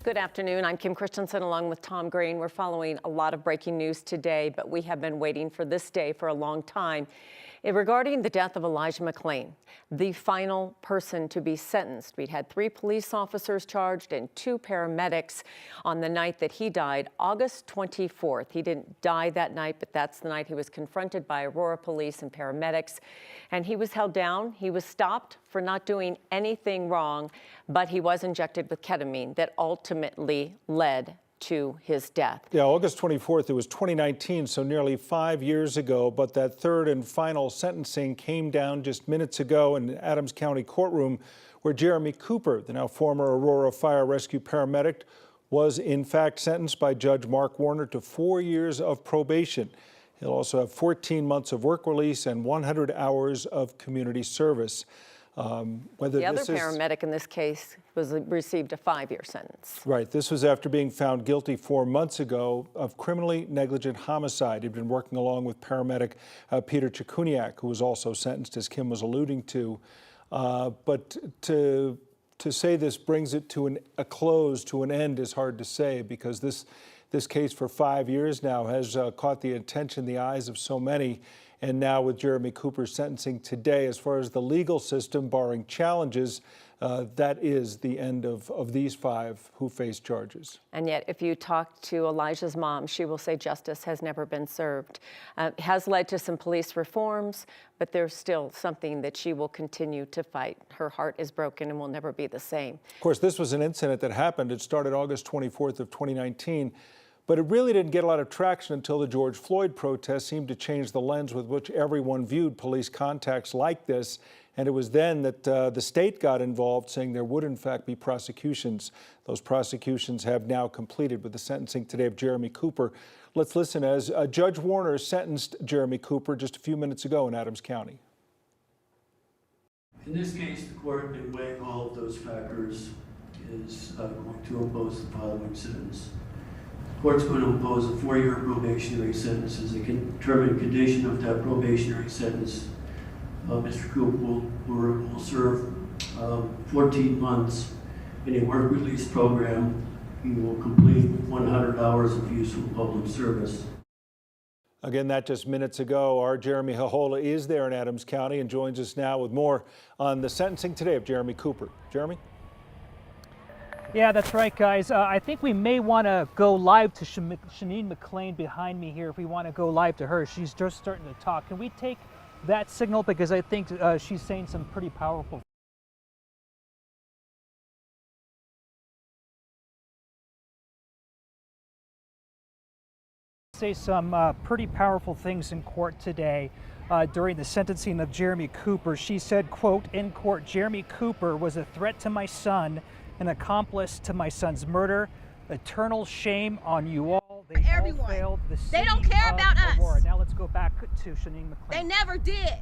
Good afternoon. I'm Kim Christensen along with Tom Green. We're following a lot of breaking news today, but we have been waiting for this day for a long time. Regarding the death of Elijah McClain, the final person to be sentenced. We'd had 3 police officers charged and 2 paramedics on the night that he died, August 24th. He didn't die that night, but that's the night he was confronted by Aurora police and paramedics. And he was held down. He was stopped for not doing anything wrong, but he was injected with ketamine that ultimately led to his death. Yeah, August 24th, it was 2019, so nearly 5 years ago, but that third and final sentencing came down just minutes ago in the Adams County courtroom where Jeremy Cooper, the now former Aurora Fire Rescue paramedic, was in fact sentenced by Judge Mark Warner to 4 years of probation. He'll also have 14 months of work release and 100 hours of community service. The other paramedic in this case received a 5-year sentence. Right. This was after being found guilty 4 months ago of criminally negligent homicide. He'd been working along with paramedic Peter Cichuniec, who was also sentenced, as Kim was alluding to. But to say this brings it to a close, to an end, is hard to say, because this case for 5 years now has caught the attention, the eyes of so many. And now with Jeremy Cooper's sentencing today, as far as the legal system, barring challenges, that is the end of these 5 who face charges. And yet, if you talk to Elijah's mom, she will say justice has never been served. It has led to some police reforms, but there's still something that she will continue to fight. Her heart is broken and will never be the same. Of course, this was an incident that happened. It started August 24th of 2019. But it really didn't get a lot of traction until the George Floyd protests seemed to change the lens with which everyone viewed police contacts like this. And it was then that the state got involved, saying there would in fact be prosecutions. Those prosecutions have now completed with the sentencing today of Jeremy Cooper. Let's listen as Judge Warner sentenced Jeremy Cooper just a few minutes ago in Adams County. In this case, the court, in weighing all of those factors, is going to impose the following sentence. The court's going to impose a 4-year probationary sentence. As a determined condition of that probationary sentence, Mr. Cooper will serve 14 months in a work release program. He will complete 100 hours of useful public service. Again, that just minutes ago. Our Jeremy Hahola is there in Adams County and joins us now with more on the sentencing today of Jeremy Cooper. Jeremy? Yeah, that's right, guys. I think we may want to go live to Sheneen McClain behind me here if we want to go live to her. She's just starting to talk. Can we take that signal? Because I think she's saying some pretty powerful pretty powerful things in court today during the sentencing of Jeremy Cooper. She said, quote, in court, Jeremy Cooper was a threat to my son, an accomplice to my son's murder. Eternal shame on you all. They everyone. All failed the they don't care about Aurora. us. Now let's go back to Sheneen McClain. They never did.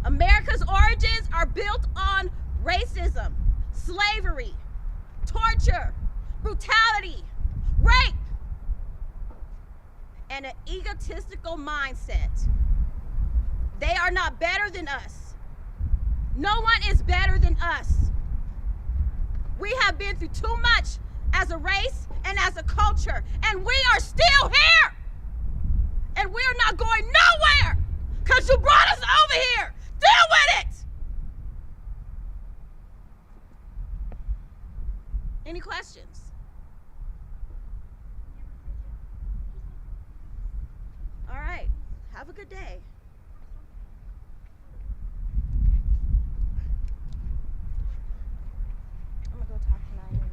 America's origins are built on racism, slavery, torture, brutality, rape, and an egotistical mindset. They are not better than us. No one is better than us. We have been through too much as a race and as a culture, and we are still here. And we are not going nowhere because you brought us over here. Deal with it. Any questions? All right. Have a good day. I'm gonna go talk to Nine.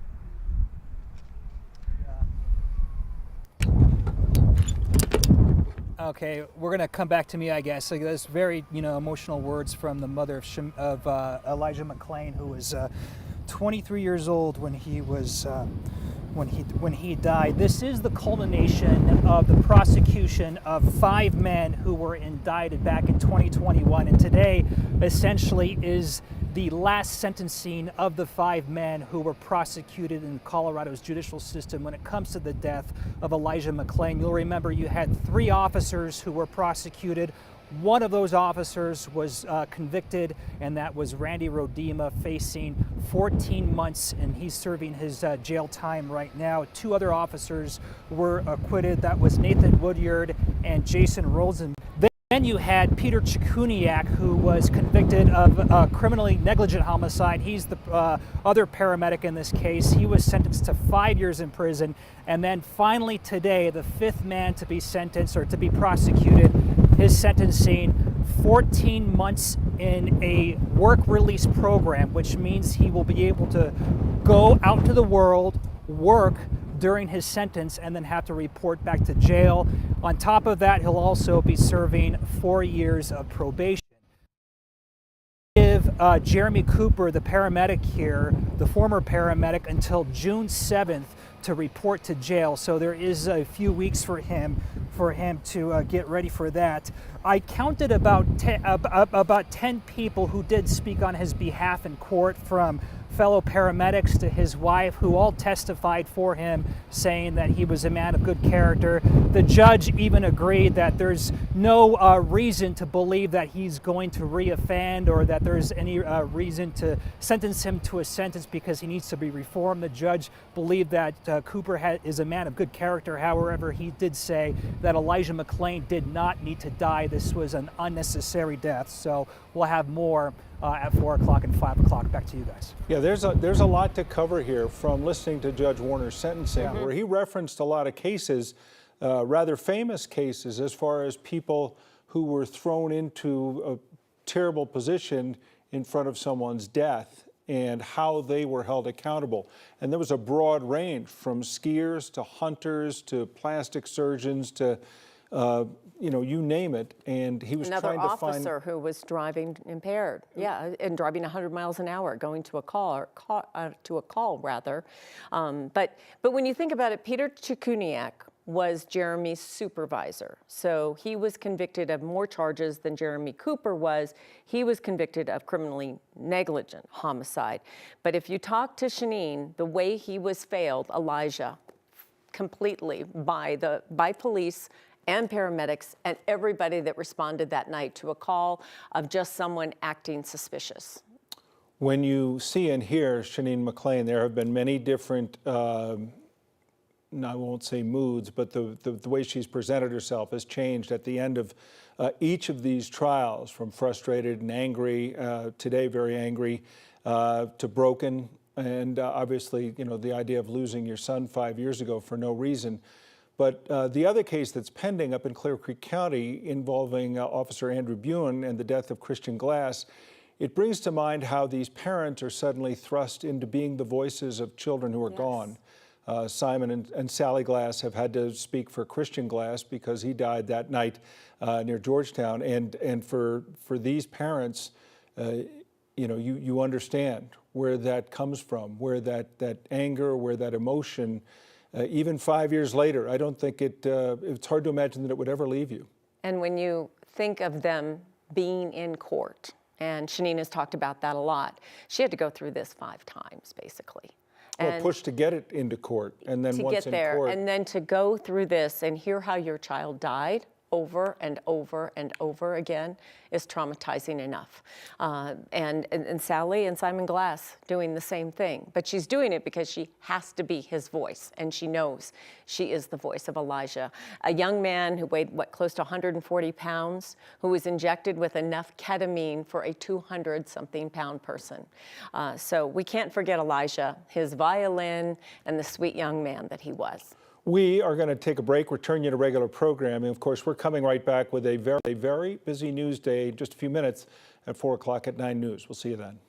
Okay, we're going to come back to me, I guess. Like, those very, emotional words from the mother of Elijah McClain, who was 23 years old when he was when he died. This is the culmination of the prosecution of 5 men who were indicted back in 2021, and today essentially is the last sentencing of the 5 men who were prosecuted in Colorado's judicial system when it comes to the death of Elijah McClain. You'll remember you had 3 officers who were prosecuted. One of those officers was convicted, and that was Randy Rodema, facing 14 months, and he's serving his jail time right now. Two other officers were acquitted. That was Nathan Woodyard and Jason Rosen. Then you had Peter Cichuniec, who was convicted of criminally negligent homicide. He's the other paramedic in this case. He was sentenced to 5 years in prison. And then finally today, the fifth man to be sentenced or to be prosecuted, his sentencing 14 months in a work release program, which means he will be able to go out to the world, work during his sentence, and then have to report back to jail. On top of that, he'll also be serving 4 years of probation. Give Jeremy Cooper, the paramedic here, the former paramedic, until June 7th to report to jail. So there is a few weeks for him to get ready for that. I counted about 10 people who did speak on his behalf in court, from fellow paramedics to his wife, who all testified for him, saying that he was a man of good character. The judge even agreed that there's no reason to believe that he's going to reoffend, or that there's any reason to sentence him to a sentence because he needs to be reformed. The judge believed that Cooper is a man of good character. However, he did say that Elijah McClain did not need to die. This was an unnecessary death. So we'll have more at 4 o'clock and 5 o'clock. Back to you guys. Yeah, there's a lot to cover here from listening to Judge Warner's sentencing, where he referenced a lot of cases, rather famous cases, as far as people who were thrown into a terrible position in front of someone's death and how they were held accountable. And there was a broad range, from skiers to hunters to plastic surgeons to you name it. And he was Another trying to find officer who was driving impaired, and driving 100 miles an hour, going to a call, rather. But when you think about it, Peter Cichuniec was Jeremy's supervisor. So he was convicted of more charges than Jeremy Cooper was. He was convicted of criminally negligent homicide. But if you talk to Sheneen, the way he was failed, Elijah, completely by police and paramedics and everybody that responded that night to a call of just someone acting suspicious. When you see and hear Sheneen McClain, there have been many different, I won't say moods, but the way she's presented herself has changed at the end of each of these trials, from frustrated and angry, today very angry, to broken, and obviously, the idea of losing your son 5 years ago for no reason. But the other case that's pending up in Clear Creek County, involving Officer Andrew Buin and the death of Christian Glass, it brings to mind how these parents are suddenly thrust into being the voices of children who are gone. Simon and Sally Glass have had to speak for Christian Glass because he died that night near Georgetown. And for these parents, you understand where that comes from, where that anger, where that emotion, even 5 years later, I don't think it's hard to imagine that it would ever leave you. And when you think of them being in court, and Sheneen has talked about that a lot, she had to go through this 5 times, basically. Well, pushed to get it into court, and then once in court. And then to go through this and hear how your child died over and over and over again is traumatizing enough. And Sally and Simon Glass doing the same thing. But she's doing it because she has to be his voice, and she knows she is the voice of Elijah. A young man who weighed, close to 140 pounds, who was injected with enough ketamine for a 200-something pound person. So we can't forget Elijah, his violin, and the sweet young man that he was. We are going to take a break, return you to regular programming. Of course, we're coming right back with a very busy news day in just a few minutes at 4 o'clock at 9 News. We'll see you then.